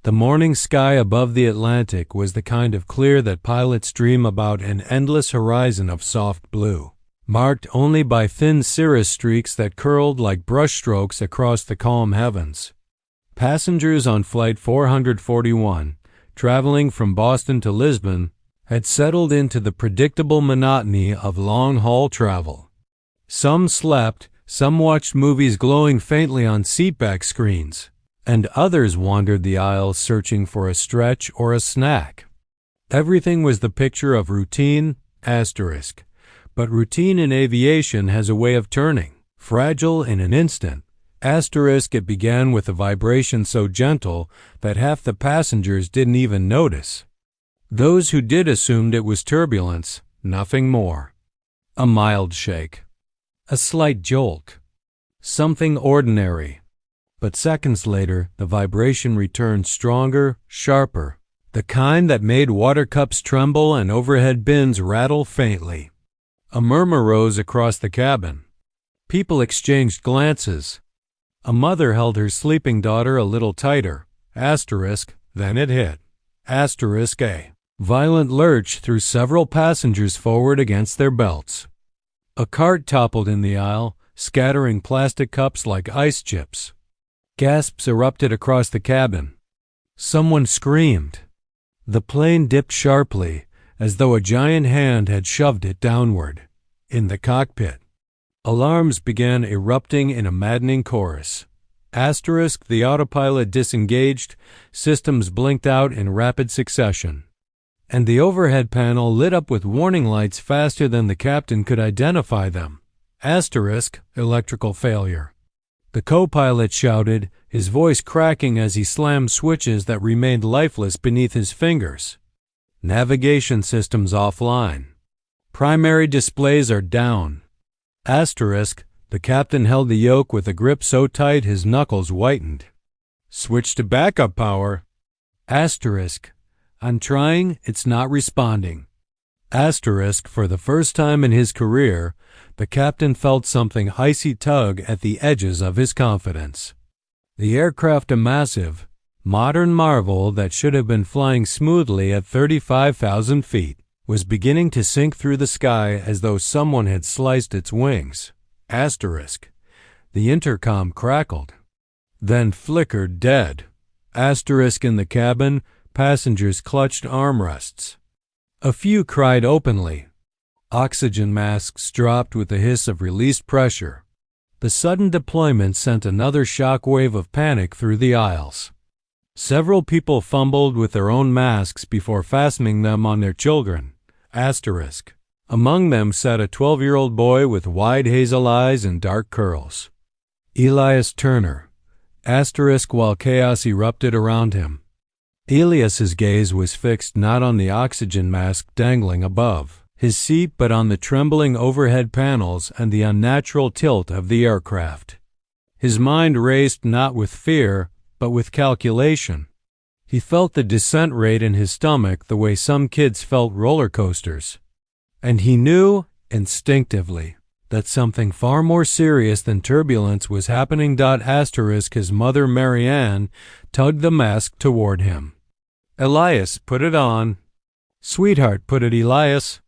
The morning sky above the Atlantic was the kind of clear that pilots dream about, an endless horizon of soft blue, marked only by thin cirrus streaks that curled like brushstrokes across the calm heavens. Passengers on Flight 441, traveling from Boston to Lisbon, had settled into the predictable monotony of long-haul travel. Some slept, some watched movies glowing faintly on seatback screens, and others wandered the aisles searching for a stretch or a snack. Everything was the picture of routine, asterisk. But routine in aviation has a way of turning, fragile in an instant. Asterisk, it began with a vibration so gentle that half the passengers didn't even notice. Those who did assumed it was turbulence, nothing more. A mild shake. A slight jolt. Something ordinary. But seconds later, the vibration returned stronger, sharper, the kind that made water cups tremble and overhead bins rattle faintly. A murmur rose across the cabin. People exchanged glances. A mother held her sleeping daughter a little tighter. Asterisk, then it hit. Asterisk A. Violent lurch threw several passengers forward against their belts. A cart toppled in the aisle, scattering plastic cups like ice chips. Gasps erupted across the cabin. Someone screamed. The plane dipped sharply, as though a giant hand had shoved it downward. In the cockpit, alarms began erupting in a maddening chorus. Asterisk, the autopilot disengaged, systems blinked out in rapid succession. And the overhead panel lit up with warning lights faster than the captain could identify them. Asterisk, electrical failure. The co-pilot shouted, his voice cracking as he slammed switches that remained lifeless beneath his fingers. Navigation systems offline. Primary displays are down. Asterisk, the captain held the yoke with a grip so tight his knuckles whitened. Switch to backup power. Asterisk, I'm trying, it's not responding. Asterisk, for the first time in his career, the captain felt something icy tug at the edges of his confidence. The aircraft, a massive, modern marvel that should have been flying smoothly at 35,000 feet, was beginning to sink through the sky as though someone had sliced its wings. Asterisk, the intercom crackled, then flickered dead. Asterisk, in the cabin, passengers clutched armrests. A few cried openly. Oxygen masks dropped with a hiss of released pressure. The sudden deployment sent another shock wave of panic through the aisles. Several people fumbled with their own masks before fastening them on their children. Asterisk. Among them sat a 12-year-old boy with wide hazel eyes and dark curls. Elias Turner. Asterisk, while chaos erupted around him. Elias's gaze was fixed not on the oxygen mask dangling above his seat, but on the trembling overhead panels and the unnatural tilt of the aircraft. His mind raced not with fear, but with calculation. He felt the descent rate in his stomach the way some kids felt roller coasters. And he knew, instinctively, that something far more serious than turbulence was happening. Asterisk, his mother Marianne tugged the mask toward him. Elias, put it on. Sweetheart, put it, Elias.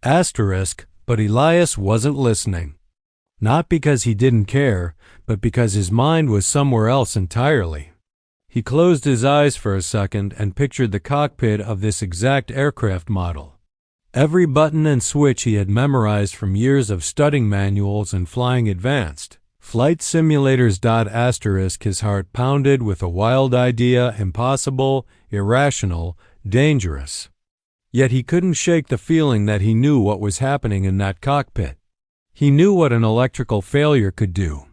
Asterisk, but Elias wasn't listening. Not because he didn't care, but because his mind was somewhere else entirely. He closed his eyes for a second and pictured the cockpit of this exact aircraft model. Every button and switch he had memorized from years of studying manuals and flying advanced. Flight simulators. Asterisk, his heart pounded with a wild idea, impossible, irrational, dangerous. Yet he couldn't shake the feeling that he knew what was happening in that cockpit. He knew what an electrical failure could do.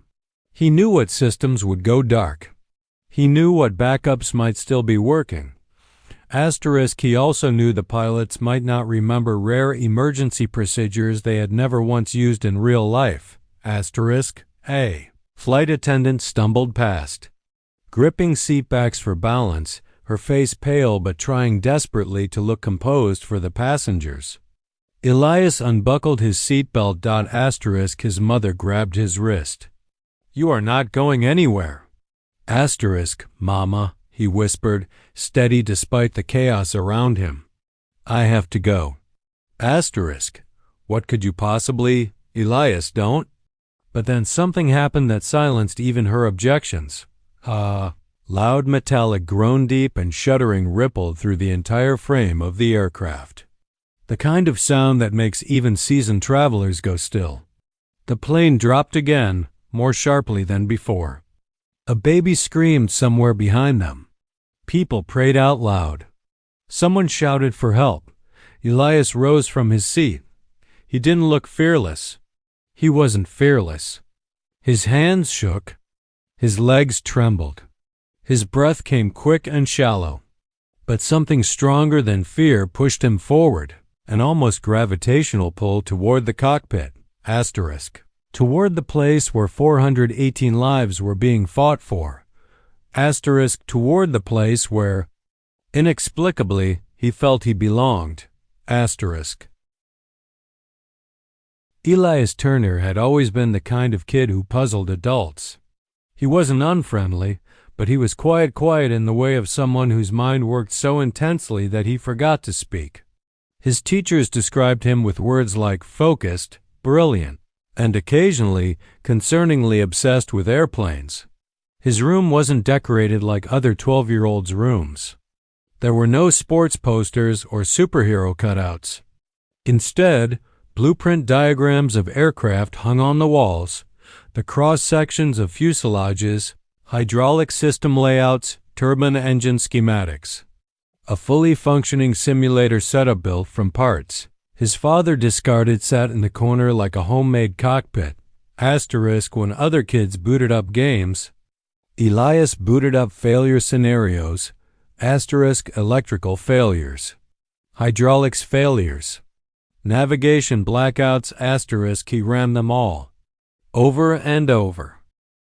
He knew what systems would go dark. He knew what backups might still be working. Asterisk, he also knew the pilots might not remember rare emergency procedures they had never once used in real life. Asterisk, A. Flight attendant stumbled past, gripping seatbacks for balance, her face pale but trying desperately to look composed for the passengers. Elias unbuckled his seatbelt. Asterisk, his mother grabbed his wrist. You are not going anywhere. Asterisk, Mama, he whispered, steady despite the chaos around him. I have to go. Asterisk. What could you possibly... Elias, don't. But then something happened that silenced even her objections. Loud metallic groan deep and shuddering rippled through the entire frame of the aircraft. The kind of sound that makes even seasoned travelers go still. The plane dropped again, more sharply than before. A baby screamed somewhere behind them. People prayed out loud. Someone shouted for help. Elias rose from his seat. He didn't look fearless. He wasn't fearless. His hands shook. His legs trembled. His breath came quick and shallow. But something stronger than fear pushed him forward, an almost gravitational pull toward the cockpit, asterisk, toward the place where 418 lives were being fought for, asterisk, toward the place where, inexplicably, he felt he belonged, asterisk. Elias Turner had always been the kind of kid who puzzled adults. He wasn't unfriendly, but he was quiet in the way of someone whose mind worked so intensely that he forgot to speak. His teachers described him with words like focused, brilliant, and occasionally concerningly obsessed with airplanes. His room wasn't decorated like other 12-year-olds' rooms. There were no sports posters or superhero cutouts. Instead, blueprint diagrams of aircraft hung on the walls, the cross-sections of fuselages, hydraulic system layouts, turbine engine schematics. A fully functioning simulator setup built from parts his father discarded sat in the corner like a homemade cockpit, asterisk when other kids booted up games. Elias booted up failure scenarios, asterisk electrical failures, hydraulics failures, navigation blackouts, asterisk he ran them all, over and over.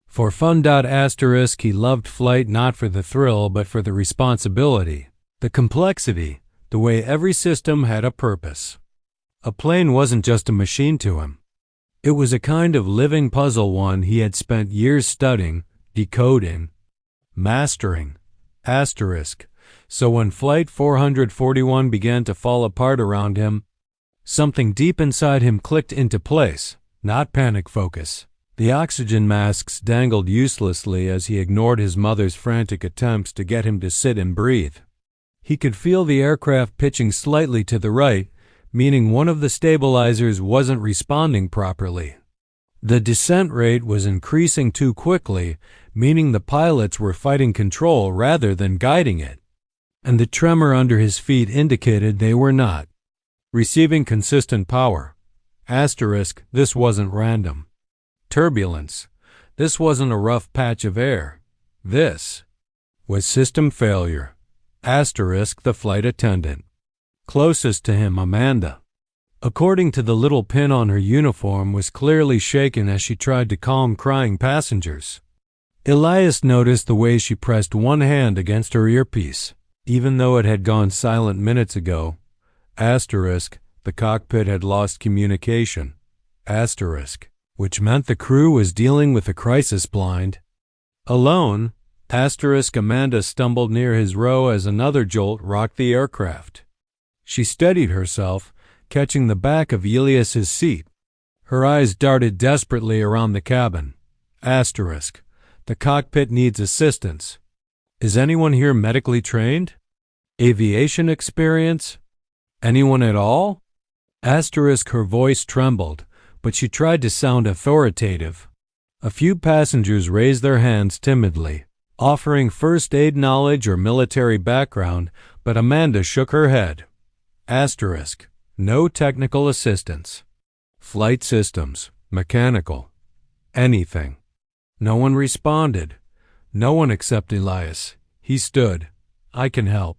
For fun, asterisk he loved flight not for the thrill but for the responsibility, the complexity, the way every system had a purpose. A plane wasn't just a machine to him. It was a kind of living puzzle, one he had spent years studying, decoding, mastering, asterisk. So when Flight 441 began to fall apart around him, something deep inside him clicked into place, not panic focus. The oxygen masks dangled uselessly as he ignored his mother's frantic attempts to get him to sit and breathe. He could feel the aircraft pitching slightly to the right, meaning one of the stabilizers wasn't responding properly. The descent rate was increasing too quickly, meaning the pilots were fighting control rather than guiding it. And the tremor under his feet indicated they were not receiving consistent power. Asterisk, this wasn't random. Turbulence. This wasn't a rough patch of air. This was system failure. Asterisk, the flight attendant. Closest to him, Amanda, according to the little pin on her uniform, was clearly shaken as she tried to calm crying passengers. Elias noticed the way she pressed one hand against her earpiece, even though it had gone silent minutes ago. Asterisk, the cockpit had lost communication. Asterisk, which meant the crew was dealing with a crisis blind. Alone, asterisk, Amanda stumbled near his row as another jolt rocked the aircraft. She steadied herself, catching the back of Elias's seat. Her eyes darted desperately around the cabin. Asterisk, the cockpit needs assistance. Is anyone here medically trained? Aviation experience? Anyone at all? Asterisk, her voice trembled, but she tried to sound authoritative. A few passengers raised their hands timidly, offering first aid knowledge or military background, but Amanda shook her head. Asterisk, no technical assistance. Flight systems, mechanical, anything. No one responded. No one except Elias. He stood. I can help.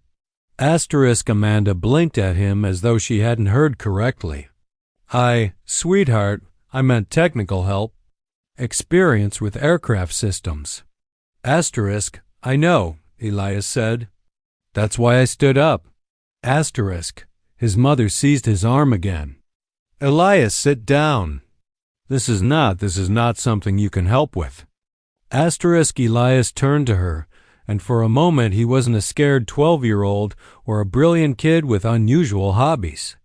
Asterisk, Amanda blinked at him as though she hadn't heard correctly. Sweetheart, I meant technical help. Experience with aircraft systems. Asterisk, I know, Elias said. That's why I stood up. Asterisk, his mother seized his arm again. Elias, sit down. This is not something you can help with. Asterisk, Elias turned to her, and for a moment he wasn't a scared 12-year-old or a brilliant kid with unusual hobbies.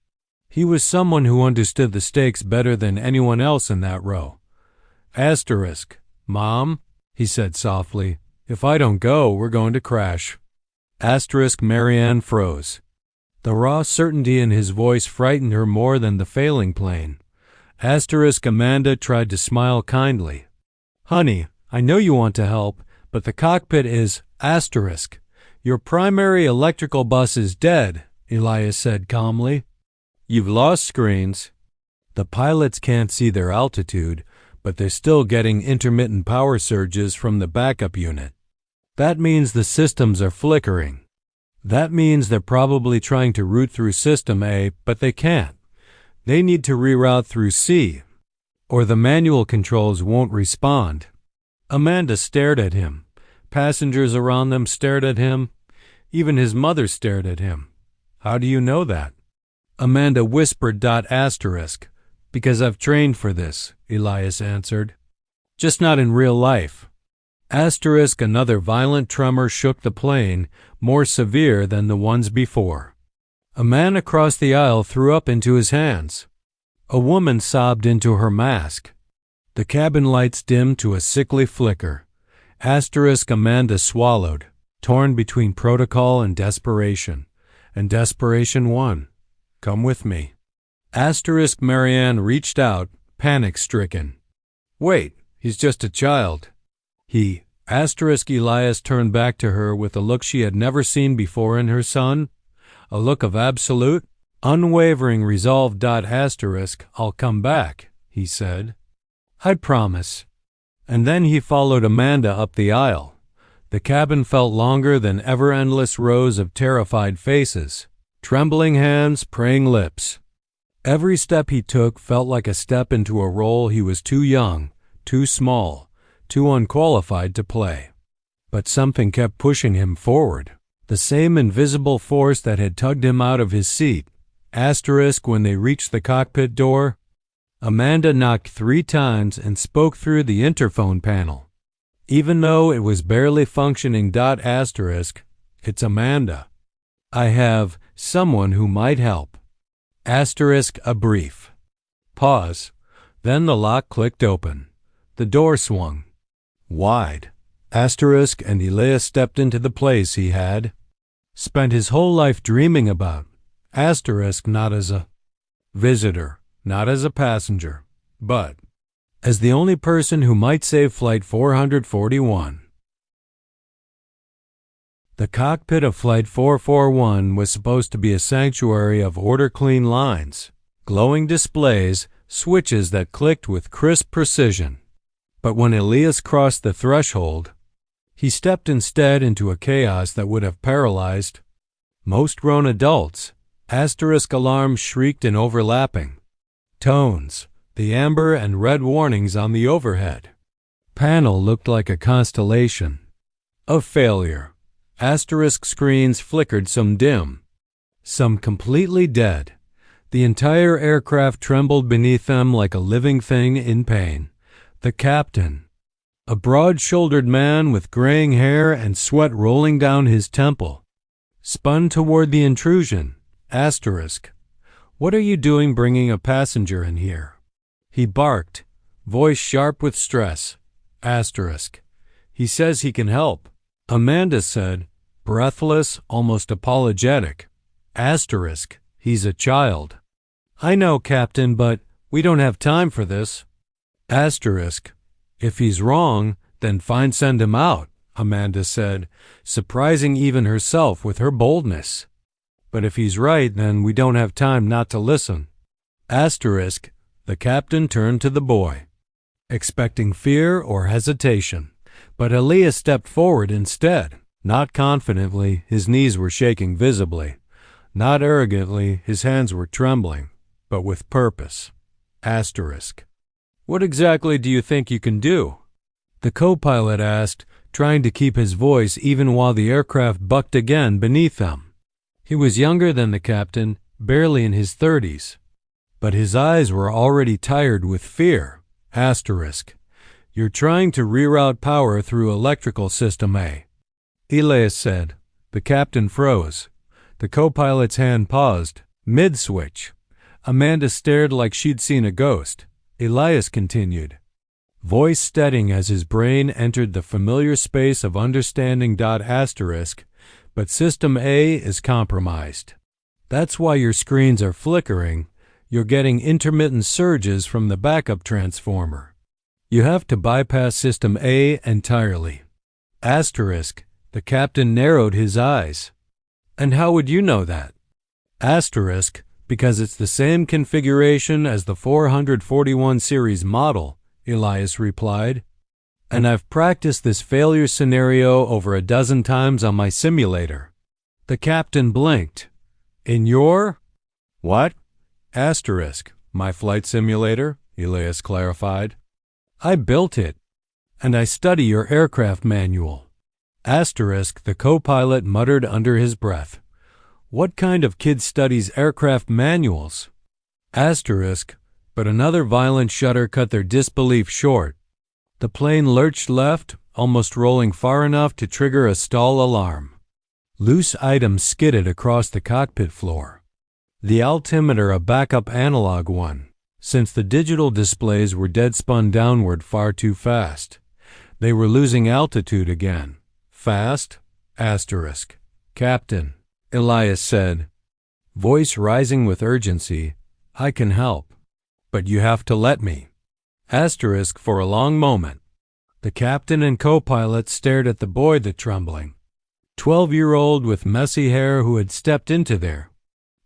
He was someone who understood the stakes better than anyone else in that row. Asterisk. Mom, he said softly, if I don't go, we're going to crash. Asterisk. Marianne froze. The raw certainty in his voice frightened her more than the failing plane. Asterisk. Amanda tried to smile kindly. Honey, I know you want to help, but the cockpit is asterisk. Your primary electrical bus is dead, Elias said calmly. You've lost screens. The pilots can't see their altitude, but they're still getting intermittent power surges from the backup unit. That means the systems are flickering. That means they're probably trying to route through System A, but they can't. They need to reroute through C, or the manual controls won't respond. Amanda stared at him. Passengers around them stared at him. Even his mother stared at him. How do you know that? Amanda whispered. Asterisk. Because I've trained for this, Elias answered. Just not in real life. Asterisk. Another violent tremor shook the plane, more severe than the ones before. A man across the aisle threw up into his hands. A woman sobbed into her mask. The cabin lights dimmed to a sickly flicker. Asterisk. Amanda swallowed, torn between protocol and desperation. And desperation won. Come with me. Asterisk. Marianne reached out, panic-stricken. Wait, he's just a child. Asterisk. Elias turned back to her with a look she had never seen before in her son. A look of absolute, unwavering resolve. Asterisk. I'll come back, he said. I promise. And then he followed Amanda up the aisle. The cabin felt longer than ever-endless rows of terrified faces, trembling hands, praying lips. Every step he took felt like a step into a role he was too young, too small, too unqualified to play. But something kept pushing him forward, the same invisible force that had tugged him out of his seat. Asterisk. When they reached the cockpit door, Amanda knocked 3 times and spoke through the interphone panel. Even though it was barely functioning. Asterisk. It's Amanda. I have someone who might help. Asterisk. A brief pause. Then the lock clicked open. The door swung wide. Asterisk. And Elias stepped into the place he had spent his whole life dreaming about. Asterisk. Not as a visitor, not as a passenger, but as the only person who might save Flight 441. The cockpit of Flight 441 was supposed to be a sanctuary of order-clean lines, glowing displays, switches that clicked with crisp precision. But when Elias crossed the threshold, he stepped instead into a chaos that would have paralyzed most grown adults. Asterisk. Alarms shrieked in overlapping tones, the amber and red warnings on the overhead panel looked like a constellation of failure. Asterisk. Screens flickered, some dim, some completely dead. The entire aircraft trembled beneath them like a living thing in pain. The captain, a broad-shouldered man with graying hair and sweat rolling down his temple, spun toward the intrusion. Asterisk. What are you doing bringing a passenger in here? He barked, voice sharp with stress. Asterisk. He says he can help, Amanda said, breathless, almost apologetic. Asterisk. He's a child. I know, Captain, but we don't have time for this. Asterisk. If he's wrong, then fine, send him out, Amanda said, surprising even herself with her boldness. But if he's right, then we don't have time not to listen. Asterisk. The captain turned to the boy, expecting fear or hesitation. But Elias stepped forward instead. Not confidently, his knees were shaking visibly. Not arrogantly, his hands were trembling, but with purpose. Asterisk. What exactly do you think you can do? The co-pilot asked, trying to keep his voice even while the aircraft bucked again beneath them. He was younger than the captain, barely in his 30s, but his eyes were already tired with fear. Asterisk. You're trying to reroute power through electrical system A. Elias said. The captain froze. The co-pilot's hand paused, mid-switch. Amanda stared like she'd seen a ghost. Elias continued, voice steadying as his brain entered the familiar space of understanding. But System A is compromised. That's why your screens are flickering. You're getting intermittent surges from the backup transformer. You have to bypass System A entirely. The captain narrowed his eyes. And how would you know that? Because it's the same configuration as the 441 series model, Elias replied. And I've practiced this failure scenario over a dozen times on my simulator. The captain blinked. In your? What? My flight simulator, Elias clarified. I built it. And I study your aircraft manual. The co-pilot muttered under his breath. What kind of kid studies aircraft manuals? But another violent shudder cut their disbelief short. The plane lurched left, almost rolling far enough to trigger a stall alarm. Loose items skidded across the cockpit floor. The altimeter a backup analog one, since the digital displays were dead-spun downward far too fast. They were losing altitude again. Fast? Captain, Elias said, voice rising with urgency. I can help. But you have to let me. For a long moment. The captain and co-pilot stared at the boy, the trembling 12-year-old with messy hair who had stepped into their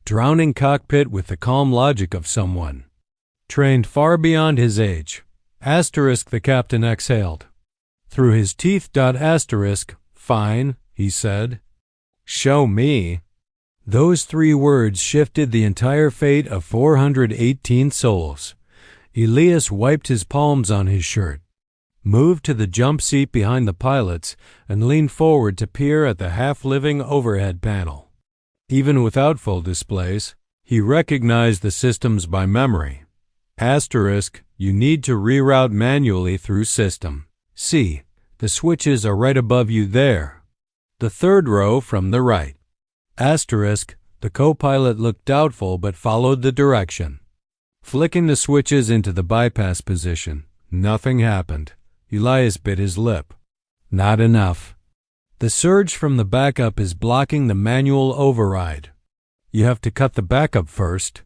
drowning cockpit with the calm logic of someone trained far beyond his age. The captain exhaled. Through his teeth. Fine, he said. Show me. Those 3 words shifted the entire fate of 418 souls. Elias wiped his palms on his shirt, moved to the jump seat behind the pilots, and leaned forward to peer at the half-living overhead panel. Even without full displays, he recognized the systems by memory. You need to reroute manually through System C. The switches are right above you there. The 3rd row from the right. The co-pilot looked doubtful but followed the direction. Flicking the switches into the bypass position, nothing happened. Elias bit his lip. Not enough. The surge from the backup is blocking the manual override. You have to cut the backup first.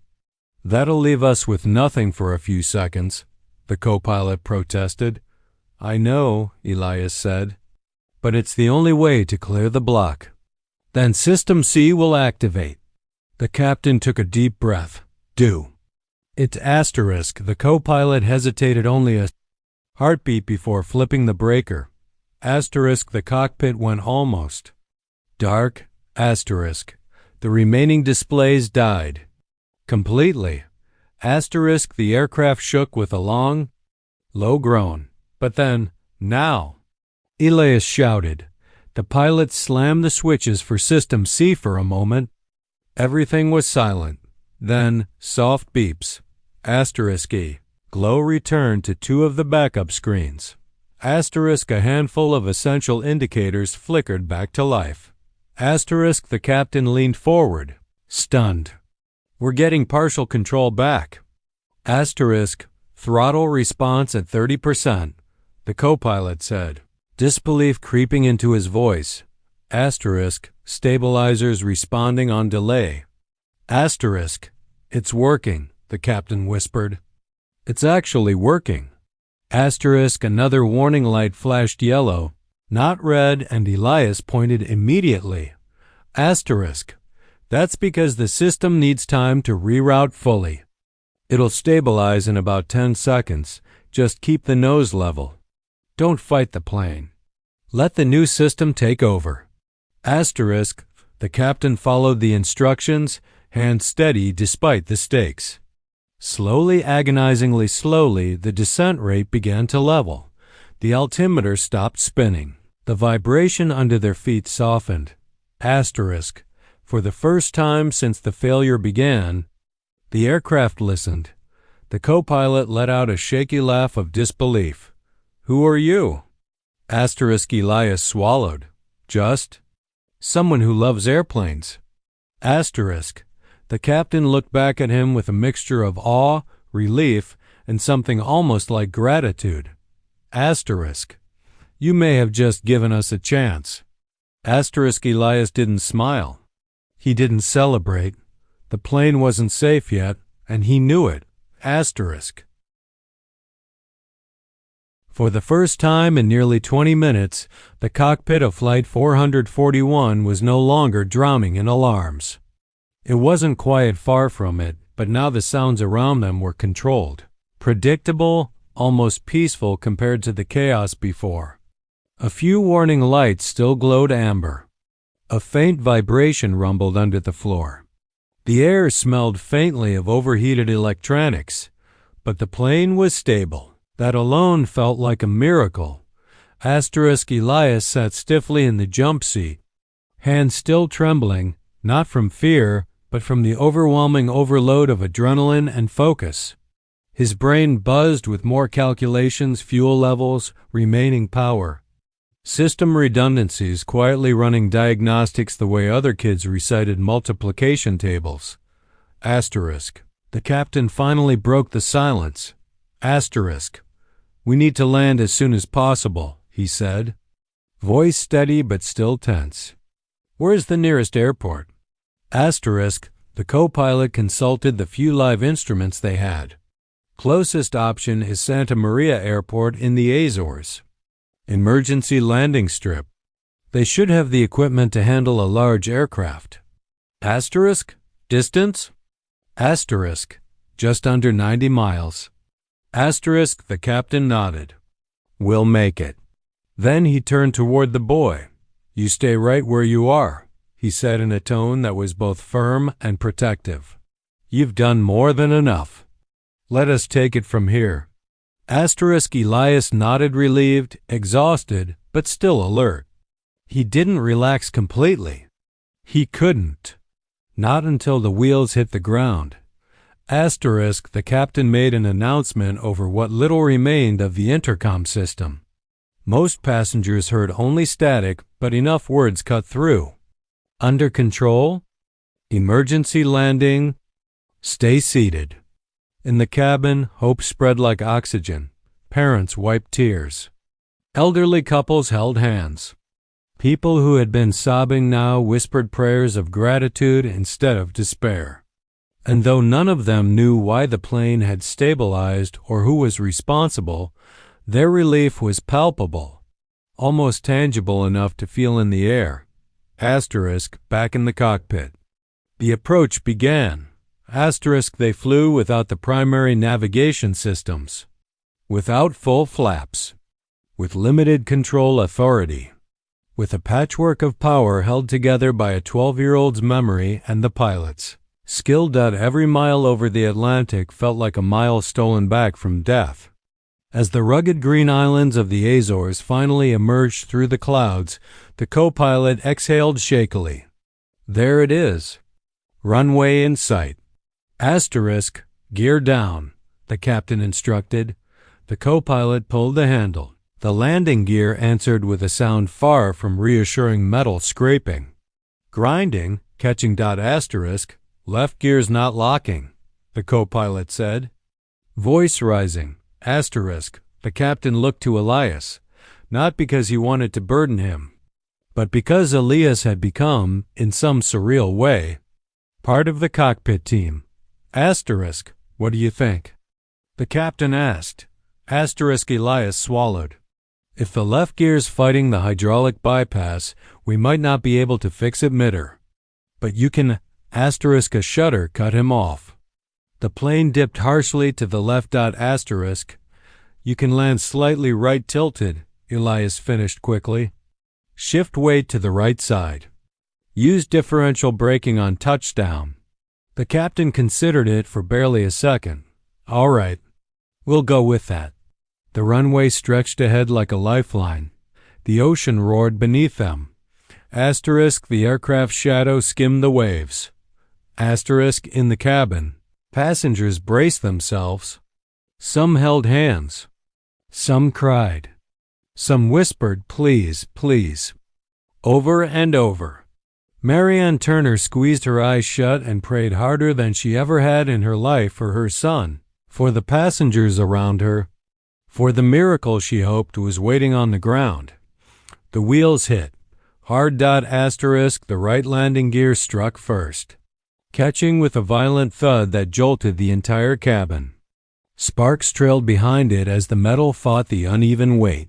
That'll leave us with nothing for a few seconds, the co-pilot protested. I know, Elias said, but it's the only way to clear the block. Then System C will activate. The captain took a deep breath. Do. It's the co-pilot hesitated only a heartbeat before flipping the breaker. The cockpit went almost dark. The remaining displays died. Completely. The aircraft shook with a long, low groan. But then, now, Elias shouted. The pilots slammed the switches for System C for a moment. Everything was silent. Then, soft beeps. E. Glow returned to 2 of the backup screens. A handful of essential indicators flickered back to life. The captain leaned forward, stunned. We're getting partial control back. Throttle response at 30%, the co-pilot said, disbelief creeping into his voice. Stabilizers responding on delay. It's working, the captain whispered. It's actually working. Another warning light flashed yellow, not red, and Elias pointed immediately. That's because the system needs time to reroute fully. It'll stabilize in about 10 seconds. Just keep the nose level. Don't fight the plane. Let the new system take over. The captain followed the instructions, hand steady despite the stakes. Slowly, agonizingly slowly, the descent rate began to level. The altimeter stopped spinning. The vibration under their feet softened. For the first time since the failure began, the aircraft listened. The co-pilot let out a shaky laugh of disbelief. Who are you? Elias swallowed. Just someone who loves airplanes. Asterisk. The captain looked back at him with a mixture of awe, relief, and something almost like gratitude. Asterisk. You may have just given us a chance. Asterisk. Elias didn't smile. He didn't celebrate. The plane wasn't safe yet, and he knew it. Asterisk. For the first time in nearly 20 minutes, the cockpit of Flight 441 was no longer drumming in alarms. It wasn't quiet far from it, but now the sounds around them were controlled, predictable, almost peaceful compared to the chaos before. A few warning lights still glowed amber. A faint vibration rumbled under the floor. The air smelled faintly of overheated electronics, but the plane was stable. That alone felt like a miracle. Asterisk. Elias sat stiffly in the jump seat, hands still trembling, not from fear, but from the overwhelming overload of adrenaline and focus. His brain buzzed with more calculations, fuel levels, remaining power. System redundancies, quietly running diagnostics the way other kids recited multiplication tables. Asterisk. The captain finally broke the silence. Asterisk. We need to land as soon as possible, he said. Voice steady but still tense. Where's the nearest airport? Asterisk. The co-pilot consulted the few live instruments they had. Closest option is Santa Maria Airport in the Azores. Emergency landing strip. They should have the equipment to handle a large aircraft. Asterisk. Distance? Asterisk. Just under 90 miles. Asterisk. The captain nodded. We'll make it. Then he turned toward the boy. You stay right where you are, he said in a tone that was both firm and protective. You've done more than enough. Let us take it from here. Asterisk. Elias nodded, relieved, exhausted, but still alert. He didn't relax completely. He couldn't. Not until the wheels hit the ground. Asterisk. The captain made an announcement over what little remained of the intercom system. Most passengers heard only static, but enough words cut through. Under control? Emergency landing? Stay seated. In the cabin, hope spread like oxygen. Parents wiped tears. Elderly couples held hands. People who had been sobbing now whispered prayers of gratitude instead of despair. And though none of them knew why the plane had stabilized or who was responsible, their relief was palpable, almost tangible enough to feel in the air. Asterisk. Back in the cockpit. The approach began. Asterisk. They flew without the primary navigation systems, without full flaps, with limited control authority, with a patchwork of power held together by a 12-year-old's memory and the pilot's. Skilled at every mile over the Atlantic felt like a mile stolen back from death. As the rugged green islands of the Azores finally emerged through the clouds, the co-pilot exhaled shakily. There it is. Runway in sight. Asterisk. Gear down, the captain instructed. The co-pilot pulled the handle. The landing gear answered with a sound far from reassuring metal scraping. Grinding, catching. Asterisk. Left gear's not locking, the co-pilot said. Voice rising. Asterisk. The captain looked to Elias, not because he wanted to burden him, but because Elias had become, in some surreal way, part of the cockpit team. Asterisk. What do you think? The captain asked. Asterisk. Elias swallowed. If the left gear's fighting the hydraulic bypass, we might not be able to fix it mid-air. But you can... Asterisk. A shudder cut him off. The plane dipped harshly to the left. Asterisk. You can land slightly right tilted, Elias finished quickly. Shift weight to the right side. Use differential braking on touchdown. The captain considered it for barely a second. All right, we'll go with that. The runway stretched ahead like a lifeline. The ocean roared beneath them. Asterisk. The aircraft's shadow skimmed the waves. Asterisk. In the cabin, passengers braced themselves. Some held hands. Some cried. Some whispered, please, please. over and over. Marianne Turner squeezed her eyes shut and prayed harder than she ever had in her life for her son, for the passengers around her, for the miracle she hoped was waiting on the ground. The wheels hit. Hard. The right landing gear struck first, catching with a violent thud that jolted the entire cabin. Sparks trailed behind it as the metal fought the uneven weight.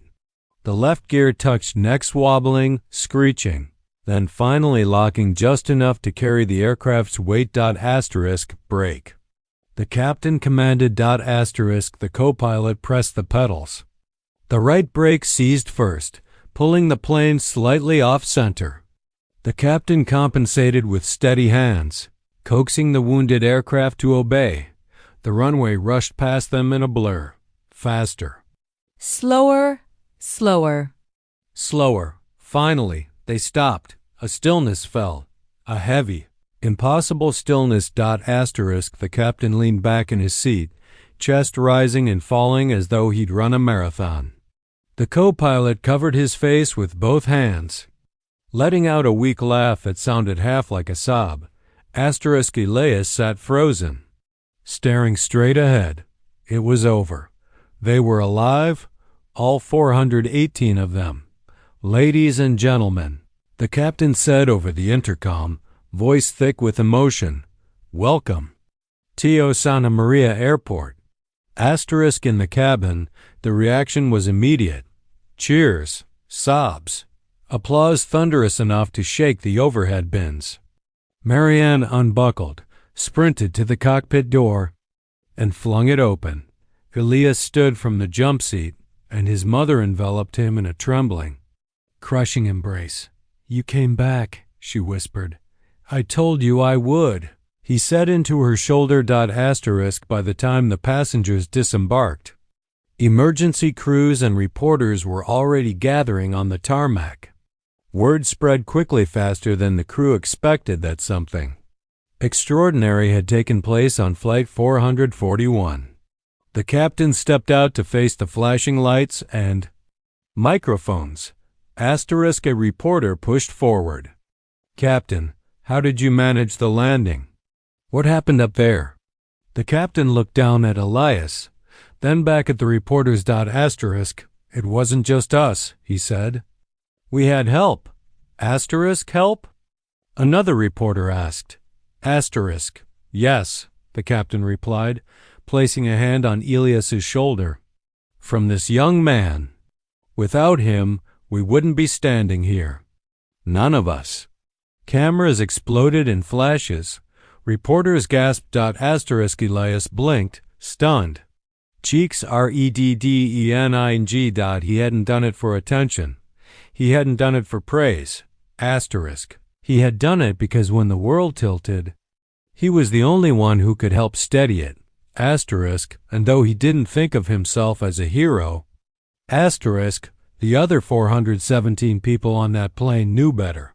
The left gear touched next, wobbling, screeching, then finally locking just enough to carry the aircraft's weight. Brake. The captain commanded. The co-pilot pressed the pedals. The right brake seized first, pulling the plane slightly off-center. The captain compensated with steady hands, coaxing the wounded aircraft to obey. The runway rushed past them in a blur. Faster. Slower, slower. Slower. Finally, they stopped. A stillness fell. A heavy, impossible stillness. The captain leaned back in his seat, chest rising and falling as though he'd run a marathon. The co-pilot covered his face with both hands, letting out a weak laugh that sounded half like a sob. Elias sat frozen, staring straight ahead. It was over. They were alive, all 418 of them. Ladies and gentlemen, the captain said over the intercom, voice thick with emotion, welcome. Tio Santa Maria Airport. In the cabin, the reaction was immediate. Cheers, sobs, applause thunderous enough to shake the overhead bins. Marianne unbuckled, sprinted to the cockpit door, and flung it open. Elias stood from the jump seat, and his mother enveloped him in a trembling, crushing embrace. You came back, she whispered. I told you I would. He said into her shoulder. By the time the passengers disembarked, emergency crews and reporters were already gathering on the tarmac. Word spread quickly, faster than the crew expected, that something extraordinary had taken place on Flight 441. The captain stepped out to face the flashing lights and microphones. A reporter pushed forward. Captain, how did you manage the landing? What happened up there? The captain looked down at Elias, then back at the reporters. It wasn't just us, he said. We had help. Help? Another reporter asked. Yes, the captain replied, placing a hand on Elias's shoulder. From this young man. Without him, we wouldn't be standing here. None of us. Cameras exploded in flashes. Reporters gasped. Elias blinked, stunned. Cheeks reddening. He hadn't done it for attention. He hadn't done it for praise. He had done it because when the world tilted, he was the only one who could help steady it. And though he didn't think of himself as a hero, the other 417 people on that plane knew better.